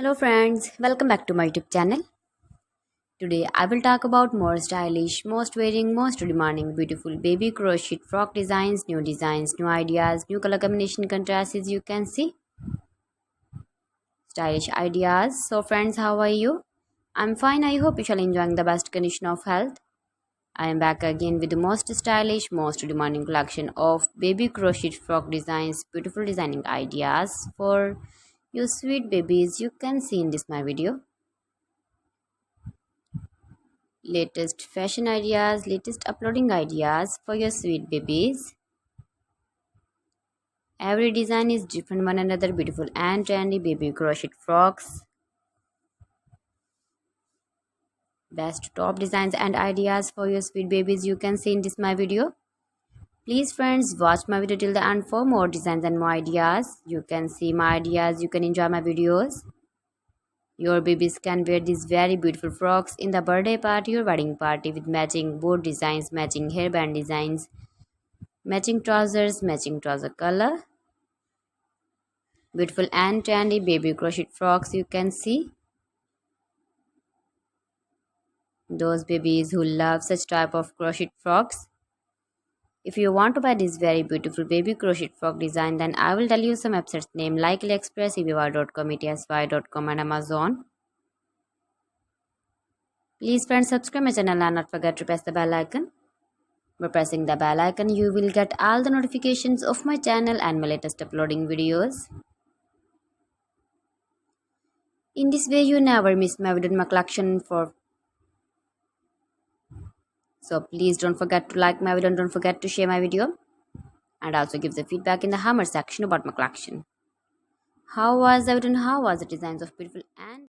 Hello friends, welcome back to my YouTube channel. Today I will talk about more stylish, most wearing, most demanding, beautiful baby crochet frock designs, new ideas, new color combination contrasts as you can see. Stylish ideas. So friends, how are you? I'm fine. I hope you shall enjoying the best condition of health. I am back again with the most stylish, most demanding collection of baby crochet frock designs, beautiful designing ideas for you sweet babies you can see in this my video. Latest fashion ideas, latest uploading ideas for your sweet babies. Every design is different one another, beautiful and trendy baby crochet frocks. Best top designs and ideas for your sweet babies you can see in this my video. Please friends, watch my video till the end for more designs and more ideas. You can see my ideas, you can enjoy my videos. Your babies can wear these very beautiful frocks in the birthday party or wedding party with matching board designs, matching hairband designs, matching trouser color. Beautiful and trendy baby crochet frocks you can see. Those babies who love such type of crochet frocks. If you want to buy this very beautiful baby crochet frock design, then I will tell you some websites name like AliExpress, eBay.com, ETSY.com and Amazon. Please friends, subscribe my channel and not forget to press the bell icon. By pressing the bell icon, you will get all the notifications of my channel and my latest uploading videos. In this way, you never miss my video in my collection for. So please don't forget to like my video and don't forget to share my video. And also give the feedback in the hammer section about my collection. How was the video and how was the designs of beautiful and